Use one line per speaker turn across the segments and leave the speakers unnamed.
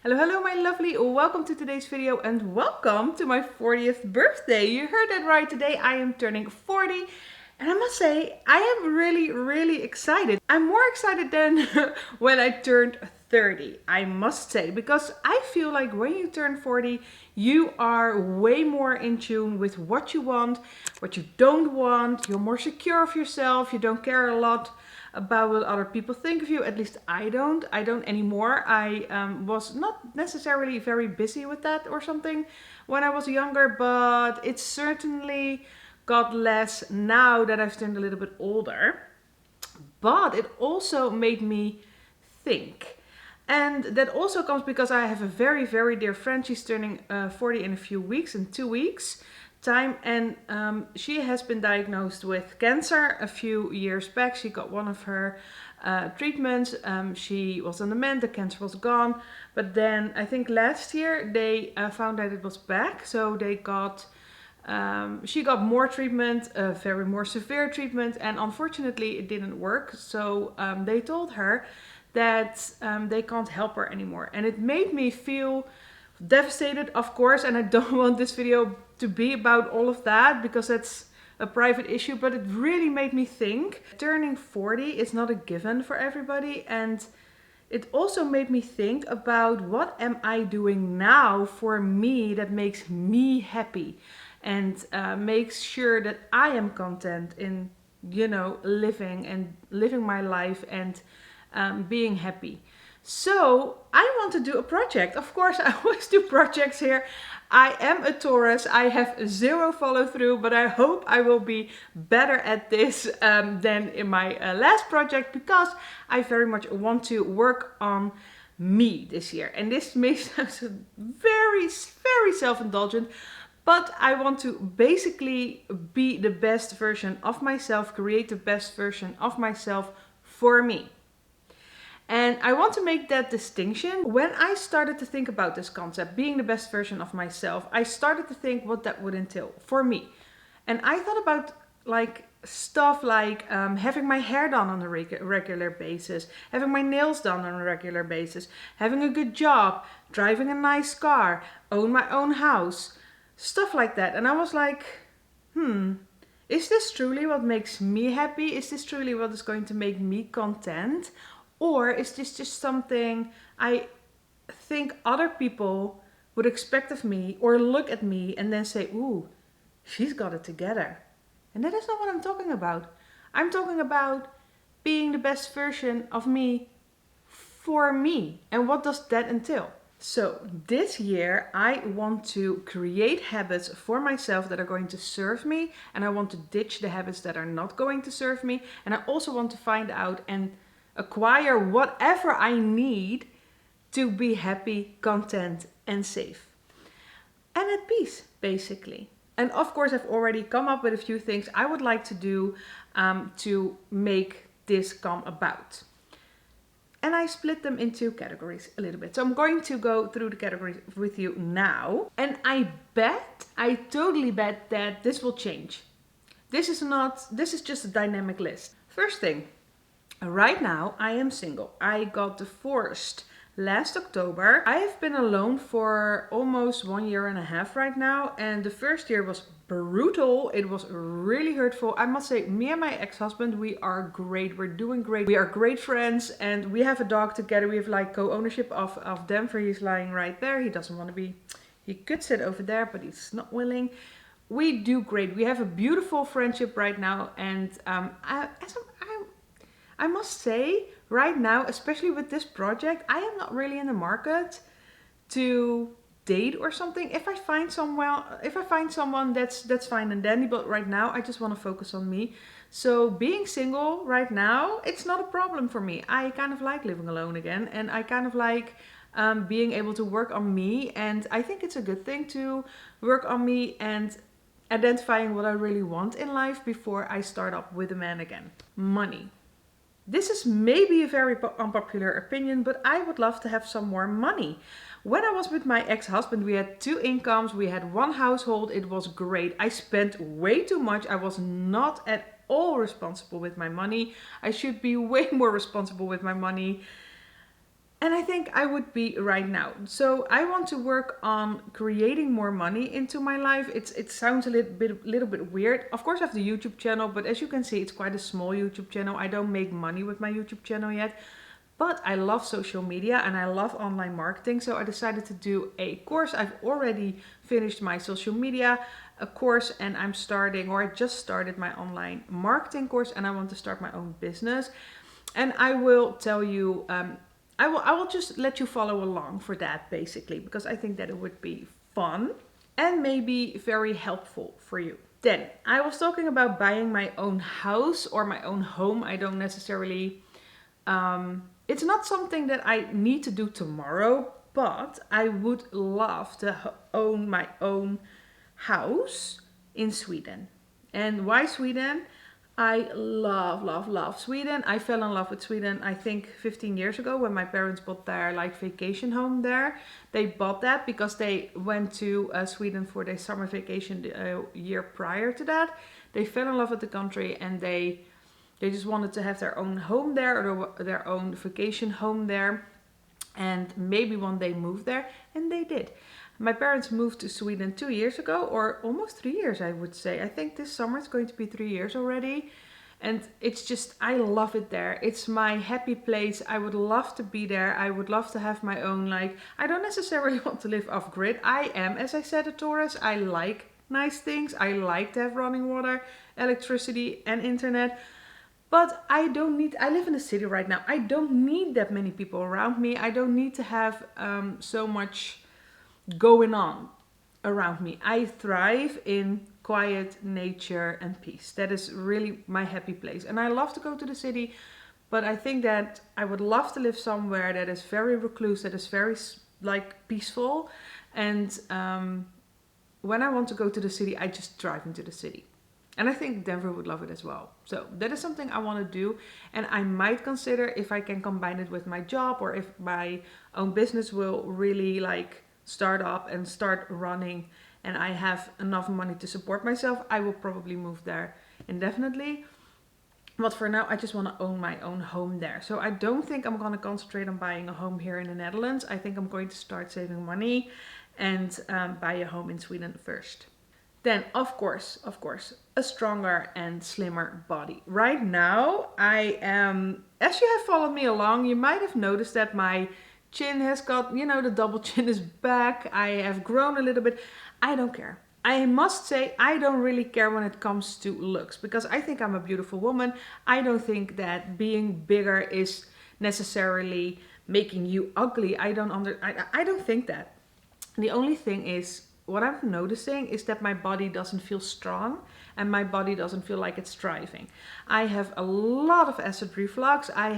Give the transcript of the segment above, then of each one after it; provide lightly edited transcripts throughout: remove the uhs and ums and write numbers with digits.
Hello, hello my lovely, welcome to today's video and welcome to my 40th birthday. You heard that right, today I am turning 40 and I must say I am really excited. I'm more excited than when I turned 30, I must say, because I feel like when you turn 40 you are way more in tune with what you want, what you don't want, you're more secure of yourself, you don't care a lot about what other people think of you. At least I don't anymore. I was not necessarily very busy with that or something when I was younger, but it certainly got less now that I've turned a little bit older. But it also made me think. And that also comes because I have a very dear friend. She's turning 40 in a few weeks, in 2 weeks time, and she has been diagnosed with cancer a few years back. She got one of her treatments. She was on the mend, the cancer was gone, but then I think last year they found that it was back, so they got she got more treatment, very more severe treatment, and unfortunately it didn't work. So they told her that they can't help her anymore, and it made me feel devastated, of course, and I don't want this video to be about all of that because that's a private issue, but it really made me think. Turning 40 is not a given for everybody, and it also made me think about what am I doing now for me that makes me happy and makes sure that I am content in, you know, living my life and being happy. So I want to do a project. Of course, I always do projects here. I am a Taurus. I have zero follow through, but I hope I will be better at this than in my last project, because I very much want to work on me this year. And this may sound very self-indulgent, but I want to basically be the best version of myself, create the best version of myself for me. And I want to make that distinction. When I started to think about this concept, being the best version of myself, I started to think what that would entail for me. And I thought about stuff like having my hair done on a regular basis, having my nails done on a regular basis, having a good job, driving a nice car, own my own house, stuff like that. And I was like, is this truly what makes me happy? Is this truly what is going to make me content? Or is this just something I think other people would expect of me or look at me and then say, ooh, she's got it together. And that is not what I'm talking about. I'm talking about being the best version of me for me. And what does that entail? So this year I want to create habits for myself that are going to serve me, and I want to ditch the habits that are not going to serve me. And I also want to find out and acquire whatever I need to be happy, content, and safe. And at peace, basically. And of course, I've already come up with a few things I would like to do to make this come about. And I split them into categories a little bit. So I'm going to go through the categories with you now. And I totally bet that this will change. This is just a dynamic list. First thing. Right now, I am single. I got divorced last October. I have been alone for almost 1.5 years right now. And the first year was brutal. It was really hurtful. I must say, me and my ex-husband, we are great. We're doing great. We are great friends. And we have a dog together. We have like co-ownership of Denver. He's lying right there. He doesn't want to be... He could sit over there, but he's not willing. We do great. We have a beautiful friendship right now. And I must say, right now, especially with this project, I am not really in the market to date or something. If I find someone, that's fine and dandy. But right now, I just want to focus on me. So being single right now, it's not a problem for me. I kind of like living alone again, and I kind of like being able to work on me. And I think it's a good thing to work on me and identifying what I really want in life before I start up with a man again. Money. This is maybe a very unpopular opinion, but I would love to have some more money. When I was with my ex-husband, we had 2 incomes, we had 1 household, it was great. I spent way too much. I was not at all responsible with my money. I should be way more responsible with my money. And I think I would be right now. So I want to work on creating more money into my life. It sounds a little bit weird. Of course, I have the YouTube channel, but as you can see, it's quite a small YouTube channel. I don't make money with my YouTube channel yet, but I love social media and I love online marketing. So I decided to do a course. I've already finished my social media course, and I'm starting, or I just started my online marketing course, and I want to start my own business. And I will tell you, I will just let you follow along for that, basically, because I think that it would be fun and maybe very helpful for you. Then I was talking about buying my own house or my own home. I don't necessarily, it's not something that I need to do tomorrow, but I would love to own my own house in Sweden. And why Sweden? I love Sweden. I fell in love with Sweden, I think 15 years ago, when my parents bought their like vacation home there. They bought that because they went to Sweden for their summer vacation year prior to that. They fell in love with the country, and they just wanted to have their own home there, or their own vacation home there, and maybe one day move there, and they did. My parents moved to Sweden 2 years ago, or almost 3 years, I would say. I think this summer it's going to be 3 years already. And it's just, I love it there. It's my happy place. I would love to be there. I would love to have my own, like, I don't necessarily want to live off grid. I am, as I said, a Taurus. I like nice things. I like to have running water, electricity, and internet. But I don't need, I live in a city right now. I don't need that many people around me. I don't need to have so much going on around me. I thrive in quiet nature and peace. That is really my happy place. And I love to go to the city, but I think that I would love to live somewhere that is very recluse, that is very like peaceful. And when I want to go to the city, I just drive into the city. And I think Denver would love it as well. So that is something I want to do. And I might consider if I can combine it with my job, or if my own business will really like start up and start running, and I have enough money to support myself, I will probably move there indefinitely. But for now, I just want to own my own home there. So I don't think I'm going to concentrate on buying a home here in the Netherlands. I think I'm going to start saving money and buy a home in Sweden first. Then, of course, a stronger and slimmer body. Right now, I am, as you have followed me along, you might have noticed that my chin has got, you know, the double chin is back. I have grown a little bit. I don't care. I must say, I don't really care when it comes to looks, because I think I'm a beautiful woman. I don't think that being bigger is necessarily making you ugly. I don't think that. The only thing is, what I'm noticing is that my body doesn't feel strong, and my body doesn't feel like it's thriving. I have a lot of acid reflux. I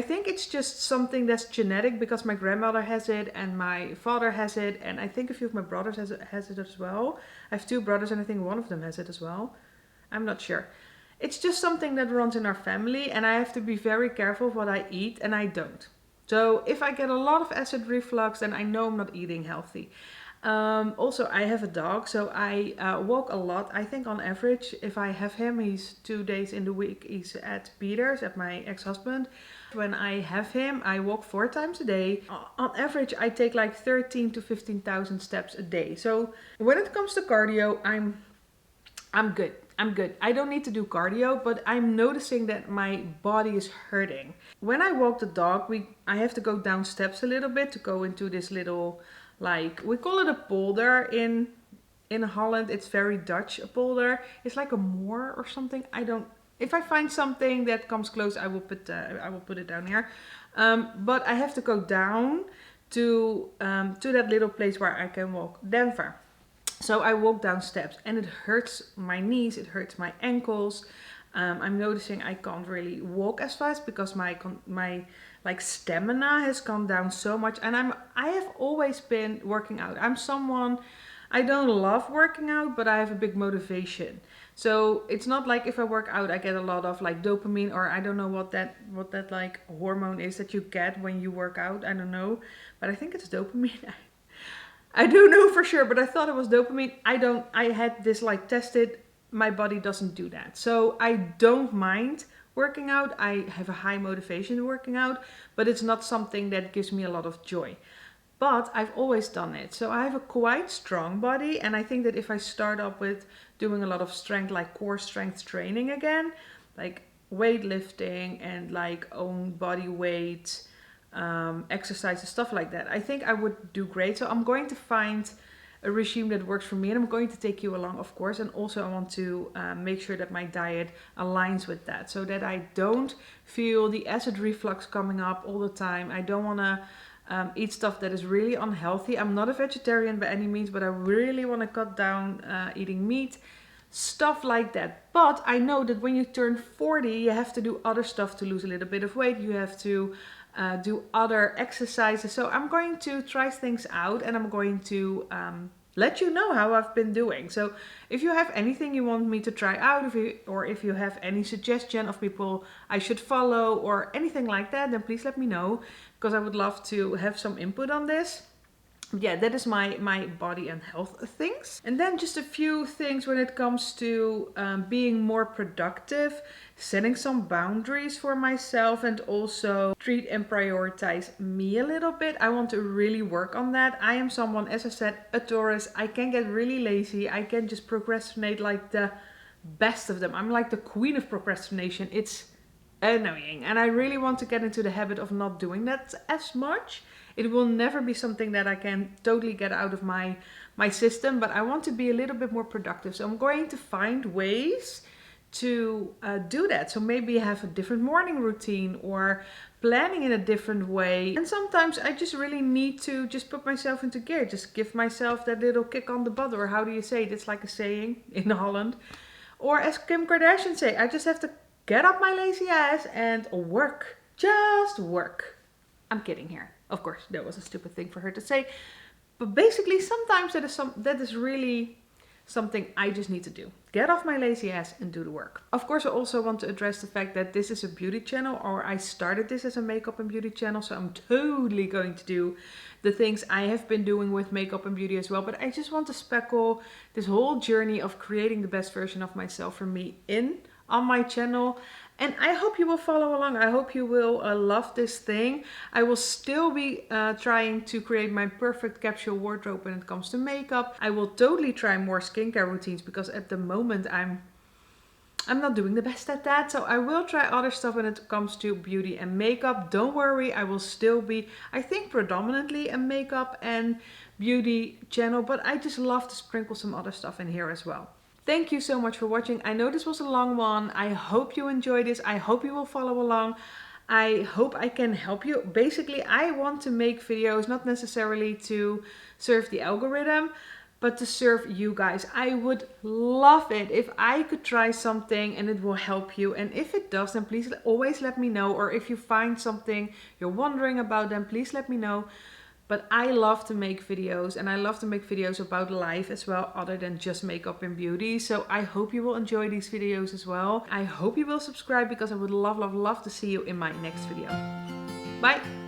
think it's just something that's genetic, because my grandmother has it and my father has it, and I think a few of my brothers has it as well. I have 2 brothers, and I think one of them has it as well. I'm not sure. It's just something that runs in our family, and I have to be very careful of what I eat, and I don't. So if I get a lot of acid reflux, then I know I'm not eating healthy. Also, I have a dog, so I walk a lot. I think on average, if I have him, he's 2 days in the week. He's at Peter's, at my ex-husband. When I have him, I walk 4 times a day. On average, I take like 13 to 15,000 steps a day. So when it comes to cardio, I'm good. I don't need to do cardio, but I'm noticing that my body is hurting. When I walk the dog, I have to go down steps a little bit to go into this little, like, we call it a polder in Holland. It's very Dutch, a polder. It's like a moor or something. If I find something that comes close, I will put it down here. But I have to go down to that little place where I can walk. Denver. So I walk down steps, and it hurts my knees, it hurts my ankles. I'm noticing I can't really walk as fast because my like stamina has gone down so much. And I have always been working out. I'm someone, I don't love working out, but I have a big motivation. So it's not like if I work out, I get a lot of like dopamine, or I don't know what that like hormone is that you get when you work out. I don't know, but I think it's dopamine. I don't know for sure, but I thought it was dopamine. I had this like tested. My body doesn't do that. So I don't mind working out. I have a high motivation working out, but it's not something that gives me a lot of joy. But I've always done it. So I have a quite strong body, and I think that if I start up with doing a lot of strength, like core strength training again, like weightlifting and like own body weight exercises, stuff like that, I think I would do great. So I'm going to find a regime that works for me, and I'm going to take you along, of course. And also I want to make sure that my diet aligns with that, so that I don't feel the acid reflux coming up all the time. I don't want to eat stuff that is really unhealthy. I'm not a vegetarian by any means, but I really want to cut down eating meat, stuff like that. But I know that when you turn 40, you have to do other stuff to lose a little bit of weight. You have to do other exercises. So I'm going to try things out, and I'm going to let you know how I've been doing. So if you have anything you want me to try out, if you have any suggestion of people I should follow or anything like that, then please let me know, because I would love to have some input on this. Yeah, that is my body and health things. And then just a few things when it comes to being more productive, setting some boundaries for myself, and also treat and prioritize me a little bit. I want to really work on that. I am someone, as I said, a Taurus. I can get really lazy. I can just procrastinate like the best of them. I'm like the queen of procrastination. It's annoying, and I really want to get into the habit of not doing that as much. It will never be something that I can totally get out of my system, but I want to be a little bit more productive. So I'm going to find ways to do that. So maybe have a different morning routine or planning in a different way. And sometimes I just really need to just put myself into gear, just give myself that little kick on the butt, or how do you say it? It's like a saying in Holland. Or as Kim Kardashian say, I just have to get up my lazy ass and work. Just work. I'm kidding here. Of course, that was a stupid thing for her to say. But basically, sometimes that is really something I just need to do. Get off my lazy ass and do the work. Of course, I also want to address the fact that this is a beauty channel, or I started this as a makeup and beauty channel. So I'm totally going to do the things I have been doing with makeup and beauty as well. But I just want to speckle this whole journey of creating the best version of myself for me on my channel. And I hope you will follow along. I hope you will love this thing. I will still be trying to create my perfect capsule wardrobe when it comes to makeup. I will totally try more skincare routines, because at the moment I'm not doing the best at that. So I will try other stuff when it comes to beauty and makeup. Don't worry, I will still be, I think, predominantly a makeup and beauty channel, but I just love to sprinkle some other stuff in here as well. Thank you so much for watching. I know this was a long one. I hope you enjoyed this. I hope you will follow along. I hope I can help you. Basically, I want to make videos not necessarily to serve the algorithm, but to serve you guys. I would love it if I could try something and it will help you. And if it does, then please always let me know. Or if you find something you're wondering about, then please let me know. But I love to make videos, and I love to make videos about life as well, other than just makeup and beauty. So I hope you will enjoy these videos as well. I hope you will subscribe, because I would love, love, love to see you in my next video. Bye!